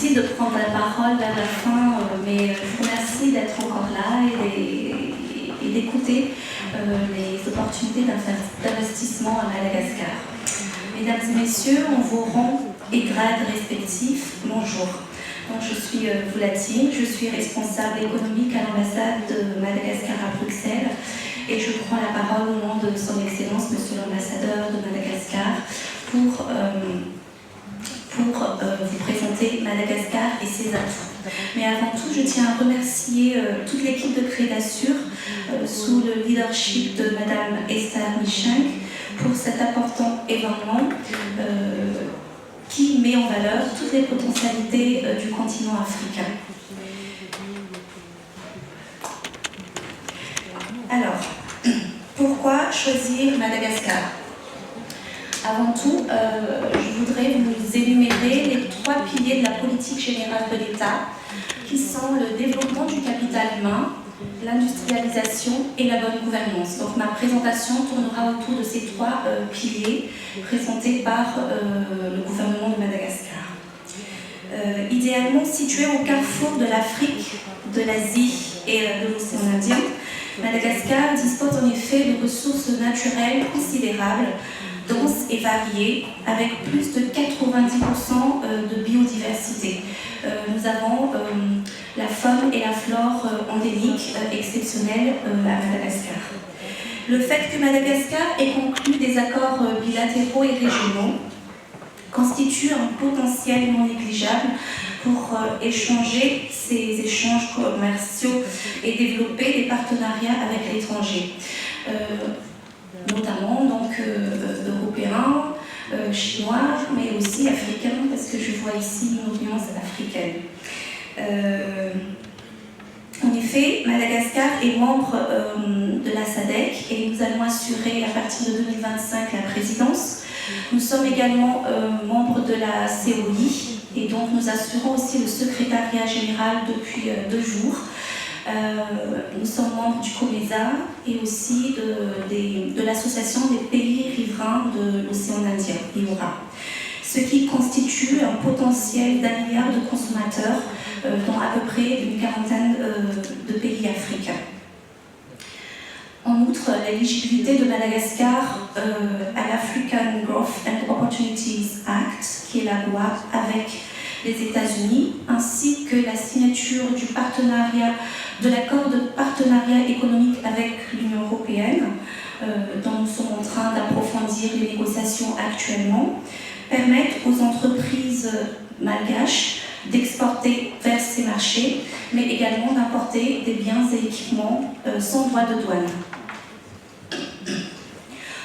merci de prendre la parole vers la fin, mais je vous remercie d'être encore là et d'écouter les opportunités d'investissement à Madagascar. Mesdames et messieurs, en vos rangs et grades respectifs, bonjour. Donc, je suis Voulatine, je suis responsable économique à l'ambassade de Madagascar à Bruxelles et je prends la parole au nom de son Excellence, Monsieur l'ambassadeur de Madagascar, pour vous présenter Madagascar et ses atouts. Mais avant tout, je tiens à remercier toute l'équipe de Crédasur sous le leadership de Madame Esther Michenk pour cet important événement qui met en valeur toutes les potentialités du continent africain. Alors, pourquoi choisir Madagascar ? Avant tout, je voudrais vous énumérer les 3 piliers de la politique générale de l'État, qui sont le développement du capital humain, l'industrialisation et la bonne gouvernance. Donc ma présentation tournera autour de ces 3 piliers présentés par le gouvernement de Madagascar. Idéalement situé au carrefour de l'Afrique, de l'Asie et de l'océan Indien, Madagascar dispose en effet de ressources naturelles considérables, denses et variées, avec plus de 90% de biodiversité. Nous avons la faune et la flore endémiques exceptionnelles à Madagascar. Le fait que Madagascar ait conclu des accords bilatéraux et régionaux constitue un potentiel non négligeable pour échanger ces échanges commerciaux et développer des partenariats avec l'étranger. Notamment donc européens, chinois, mais aussi africains, parce que je vois ici une audience africaine. En effet, Madagascar est membre de la SADC et nous allons assurer à partir de 2025 la présidence. Nous sommes également membres de la COI et donc nous assurons aussi le secrétariat général depuis 2 jours. Nous sommes membres du COMESA et aussi de l'association des pays riverains de l'océan Indien, IORA, ce qui constitue un potentiel d'1 milliard de consommateurs dans à peu près une quarantaine de pays africains. En outre, l'éligibilité de Madagascar à l'African Growth and Opportunities Act, qui est la loi avec les États-Unis, ainsi que la signature de l'accord de partenariat économique avec l'Union européenne, dont nous sommes en train d'approfondir les négociations actuellement, permettent aux entreprises malgaches d'exporter vers ces marchés, mais également d'importer des biens et équipements sans droit de douane.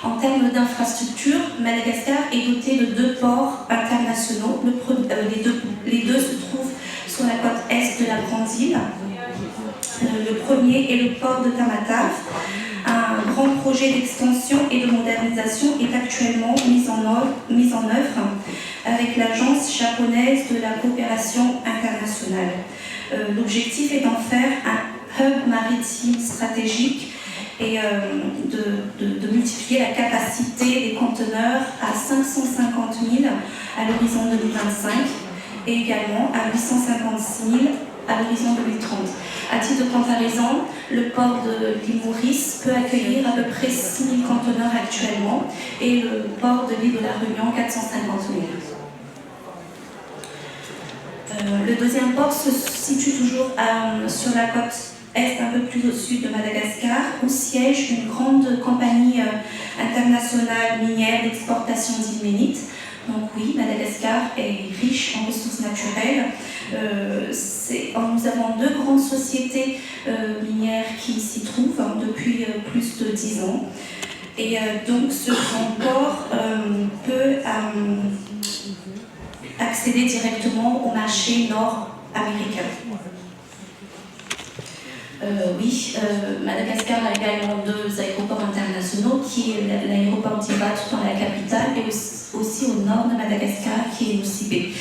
En termes d'infrastructures, Madagascar est doté de 2 ports internationaux. Les deux se trouvent sur la côte est de la Grande Île. Le premier est le port de Tamatave. Un grand projet d'extension et de modernisation est actuellement mis en œuvre avec l'Agence japonaise de la coopération internationale. L'objectif est d'en faire un hub maritime stratégique et de multiplier la capacité des conteneurs à 550 000 à l'horizon 2025 et également à 850 000 à l'horizon 2030. À titre de comparaison, le port de l'île Maurice peut accueillir à peu près 6 000 conteneurs actuellement et le port de l'île de la Réunion 450 000. Le deuxième port se situe toujours sur la côte est un peu plus au sud de Madagascar, où siège une grande compagnie internationale minière d'exportation d'ilménite. Donc oui, Madagascar est riche en ressources naturelles. Nous avons 2 grandes sociétés minières qui s'y trouvent depuis plus de 10 ans. Et donc ce grand port peut accéder directement au marché nord-américain. Madagascar a également 2 aéroports internationaux, qui est l'aéroport d'Iba tout dans la capitale et aussi au nord de Madagascar, qui est Nosibé.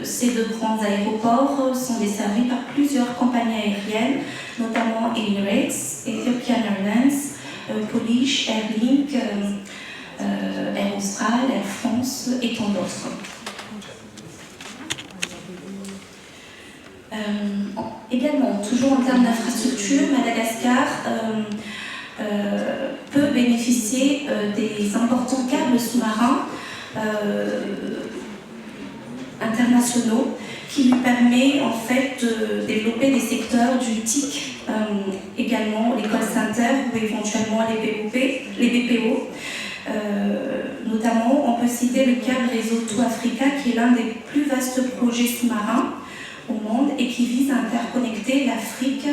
Ces 2 grands aéroports sont desservis par plusieurs compagnies aériennes, notamment Emirates, Ethiopian Airlines, Polish, Airlink, Air Austral, Air France et tant d'autres. Également, toujours en termes d'infrastructure, Madagascar peut bénéficier des importants câbles sous-marins internationaux qui lui permet en fait de développer des secteurs du TIC, également les call centers ou éventuellement les BPO. Notamment, on peut citer le câble réseau Tout Africa qui est l'un des plus vastes projets sous-marins au monde et qui vise à interconnecter l'Afrique,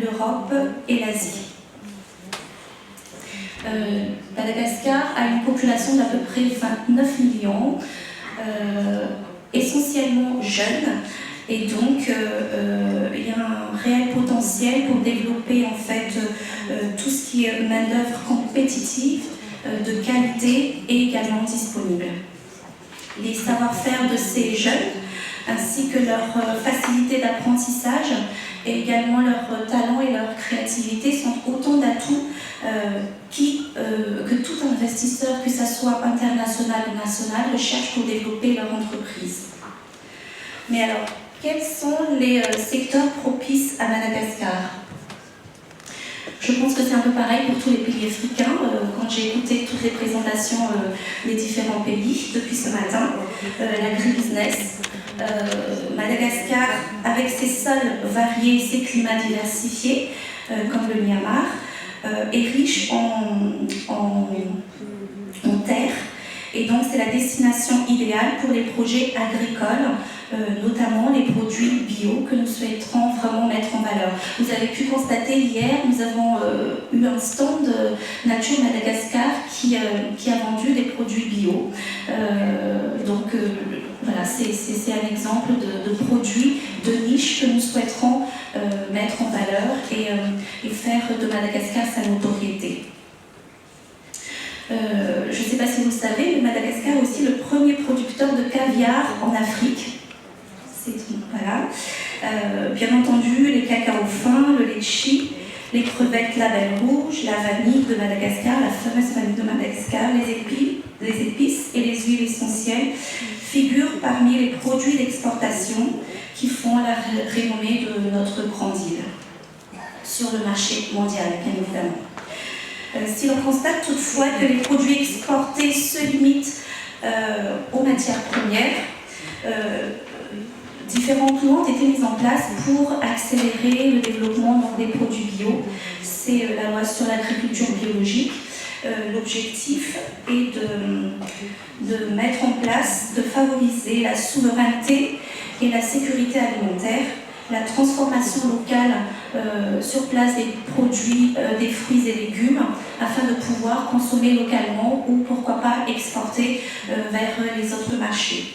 l'Europe et l'Asie. Madagascar a une population d'à peu près 29 millions, essentiellement jeunes, et donc il y a un réel potentiel pour développer en fait tout ce qui est main-d'œuvre compétitive, de qualité et également disponible. Les savoir-faire de ces jeunes, ainsi que leur facilité d'apprentissage et également leur talent et leur créativité sont autant d'atouts que tout investisseur, que ce soit international ou national, recherche pour développer leur entreprise. Mais alors, quels sont les secteurs propices à Madagascar ? Je pense que c'est un peu pareil pour tous les pays africains. Quand j'ai écouté toutes les présentations des différents pays depuis ce matin, l'agribusiness, Madagascar, avec ses sols variés, ses climats diversifiés, comme le Myanmar, est riche en terre. Et donc, c'est la destination idéale pour les projets agricoles, notamment les produits bio que nous souhaiterons vraiment mettre en valeur. Vous avez pu constater hier, nous avons eu un stand Nature Madagascar qui a vendu des produits bio. Voilà, c'est un exemple de produits de niche que nous souhaiterons mettre en valeur et faire de Madagascar sa notoriété. Je ne sais pas si vous le savez, mais Madagascar est aussi le premier producteur de caviar en Afrique. C'est tout, voilà. Bien entendu, les cacao fins, le litchi, les crevettes label rouge, la vanille de Madagascar, la fameuse vanille de Madagascar, les épices et les huiles essentielles figurent parmi les produits d'exportation qui font la renommée de notre grande île sur le marché mondial, bien évidemment. Si l'on constate toutefois que les produits exportés se limitent aux matières premières, différents plans ont été mis en place pour accélérer le développement des produits bio. C'est la loi sur l'agriculture biologique. L'objectif est de mettre en place, de favoriser la souveraineté et la sécurité alimentaire, la transformation locale sur place des produits, des fruits et légumes, afin de pouvoir consommer localement ou pourquoi pas exporter vers les autres marchés.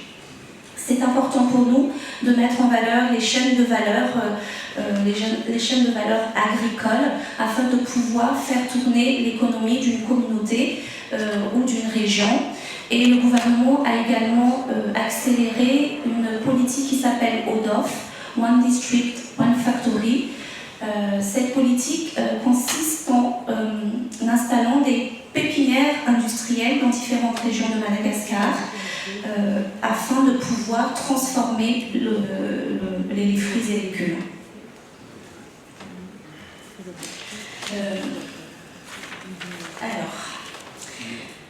C'est important pour nous de mettre en valeur les chaînes de valeur, les chaînes de valeur agricoles, afin de pouvoir faire tourner l'économie d'une communauté ou d'une région. Et le gouvernement a également accéléré une politique qui s'appelle ODOF, One District, One Factory. Cette politique consiste en installant des pépinières industrielles dans différentes régions de Madagascar afin de pouvoir transformer les fruits et légumes.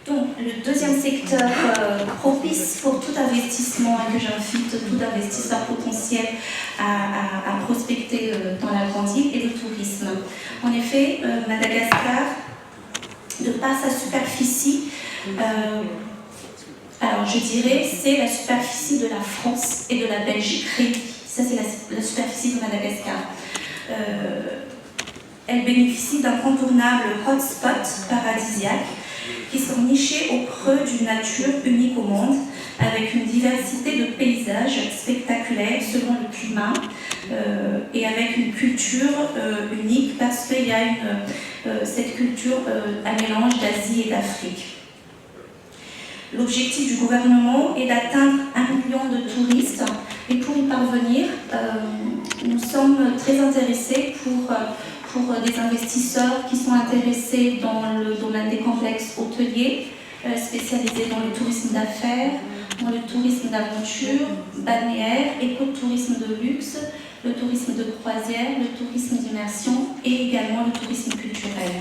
Donc, le deuxième secteur propice pour tout investissement et que j'invite tout investisseur potentiel à prospecter dans la grande île est le tourisme. En effet, Madagascar, de par sa superficie, alors je dirais c'est la superficie de la France et de la Belgique réunies. Ça c'est la superficie de Madagascar. Elle bénéficie d'incontournables hotspots paradisiaques qui sont nichés au creux d'une nature unique au monde, avec une diversité de paysages spectaculaires selon le climat et avec une culture unique parce qu'il y a cette culture à mélange d'Asie et d'Afrique. L'objectif du gouvernement est d'atteindre 1 million de touristes et pour y parvenir, nous sommes très intéressés pour des investisseurs qui sont intéressés dans le domaine des complexes hôteliers, spécialisés dans le tourisme d'affaires, dans le tourisme d'aventure, balnéaire, écotourisme de luxe, le tourisme de croisière, le tourisme d'immersion et également le tourisme culturel.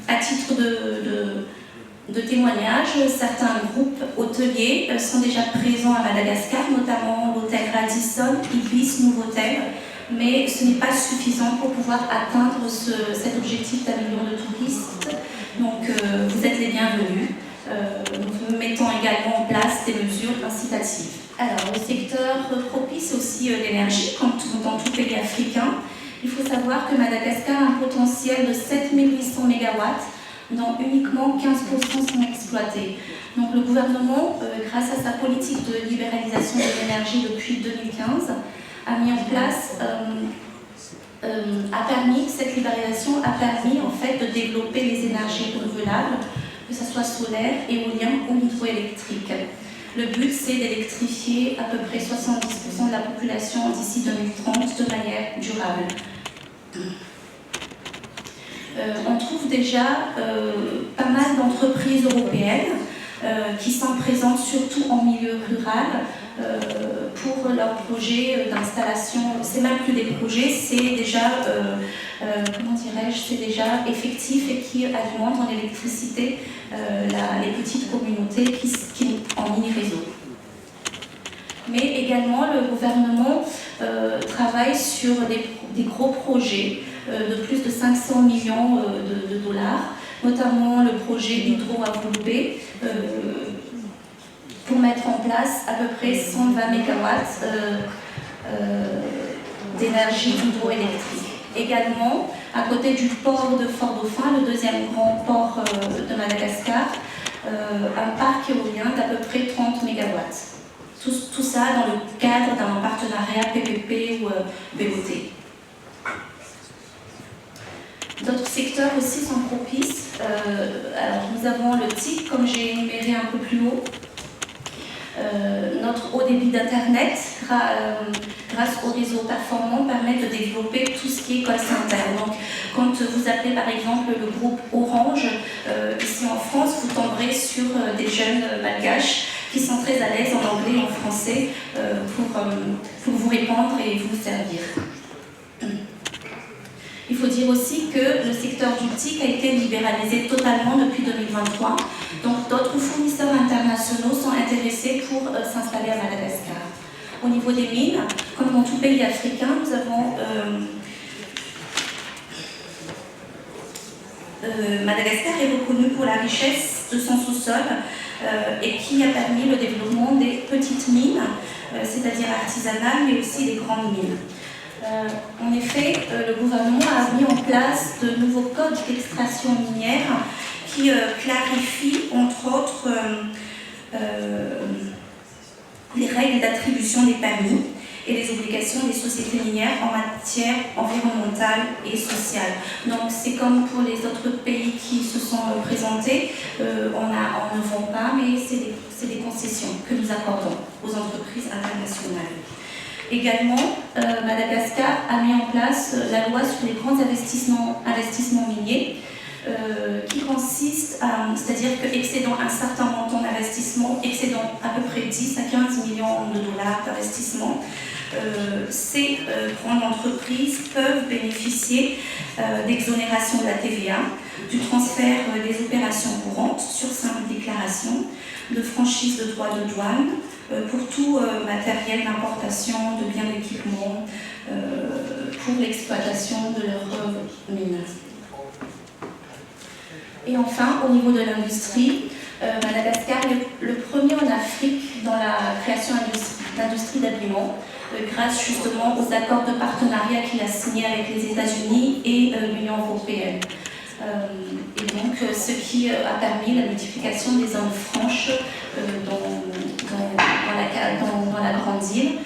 À titre de témoignage, certains groupes hôteliers sont déjà présents à Madagascar, notamment l'hôtel Radisson, Ibis, Novotel, mais ce n'est pas suffisant pour pouvoir atteindre cet objectif d'1 million de touristes. Donc vous êtes les bienvenus. Nous mettons également en place des mesures incitatives. Alors, le secteur propice aussi l'énergie, comme dans tout pays africain. Il faut savoir que Madagascar a un potentiel de 7800 MW, dont uniquement 15% sont exploités. Donc le gouvernement, grâce à sa politique de libéralisation de l'énergie depuis 2015, a mis en place, cette libéralisation a permis en fait de développer les énergies renouvelables, que ce soit solaire, éolien ou hydroélectrique. Le but, c'est d'électrifier à peu près 70% de la population d'ici 2030 de manière durable. On trouve déjà pas mal d'entreprises européennes qui sont présentes surtout en milieu rural pour leurs projets d'installation. C'est même plus des projets, c'est déjà, c'est déjà effectif et qui alimente en électricité les petites communautés qui en mini-réseau. Mais également, le gouvernement travaille sur des gros projets de plus de 500 millions de dollars, notamment le projet Hydro à Volubé, pour mettre en place à peu près 120 MW d'énergie hydroélectrique. Également, à côté du port de Fort-Dauphin, le deuxième grand port de Madagascar, un parc éolien d'à peu près 30 MW. Tout ça dans le cadre d'un partenariat PPP ou BOT. D'autres secteurs aussi sont propices. Alors nous avons le TIC, comme j'ai énuméré un peu plus haut. Notre haut débit d'Internet, grâce au réseau performant, permet de développer tout ce qui est call center. Donc, quand vous appelez par exemple le groupe Orange, ici en France, vous tomberez sur des jeunes malgaches qui sont très à l'aise en anglais et en français pour vous répondre et vous servir. Il faut dire aussi que le secteur du TIC a été libéralisé totalement depuis 2023. Donc d'autres fournisseurs internationaux sont intéressés pour s'installer à Madagascar. Au niveau des mines, comme dans tout pays africain, nous avons Madagascar est reconnu pour la richesse de son sous-sol et qui a permis le développement des petites mines, c'est-à-dire artisanales, mais aussi des grandes mines. En effet, le gouvernement a mis en place de nouveaux codes d'extraction minière qui clarifient, entre autres, les règles d'attribution des permis et les obligations des sociétés minières en matière environnementale et sociale. Donc c'est comme pour les autres pays qui se sont présentés, on ne vend pas, mais c'est des concessions que nous accordons aux entreprises internationales. Également, Madagascar a mis en place la loi sur les grands investissements miniers, qui consiste à, c'est-à-dire qu'excédant un certain montant d'investissement, excédant à peu près 10 à 15 millions de dollars d'investissement, ces grandes entreprises peuvent bénéficier d'exonération de la TVA, du transfert des opérations courantes sur simple déclaration, de franchise de droits de douane, pour tout matériel d'importation, de biens d'équipement, pour l'exploitation de leurs mines. Et enfin, au niveau de l'industrie, Madagascar est le premier en Afrique dans la création d'industrie d'habillement, grâce justement aux accords de partenariat qu'il a signés avec les États-Unis et l'Union européenne. Et donc, ce qui a permis la multiplication des zones franches dans la grande île,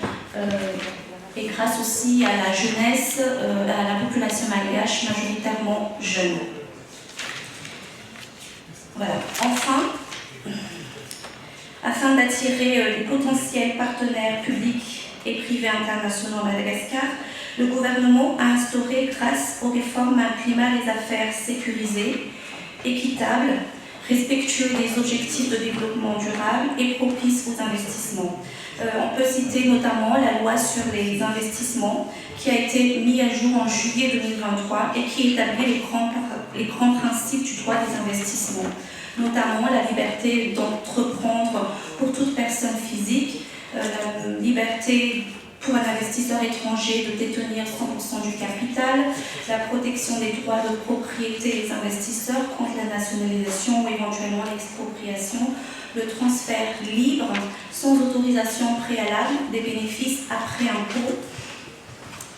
et grâce aussi à la jeunesse, à la population malgache majoritairement jeune. Voilà. Enfin, afin d'attirer les potentiels partenaires publics et privés internationaux à Madagascar, le gouvernement a instauré, grâce aux réformes, un climat des affaires sécurisé, équitable, respectueux des objectifs de développement durable et propice aux investissements. On peut citer notamment la loi sur les investissements qui a été mise à jour en juillet 2023 et qui établit les grands principes du droit des investissements, notamment la liberté d'entreprendre pour toute personne physique, la liberté pour un investisseur étranger de détenir 100% du capital, la protection des droits de propriété des investisseurs contre la nationalisation ou éventuellement l'expropriation, le transfert libre, sans autorisation préalable, des bénéfices après impôt.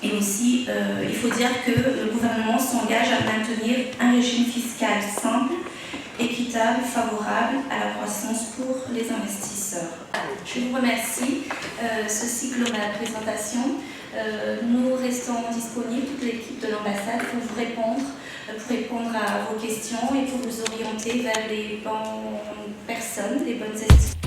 Et aussi, il faut dire que le gouvernement s'engage à maintenir un régime fiscal simple, équitable, favorable à la croissance pour les investisseurs. Je vous remercie. Ceci clôt ma présentation. Nous restons disponibles, toute l'équipe de l'ambassade, pour vous répondre à vos questions et pour vous orienter vers les bonnes personnes, les bonnes institutions.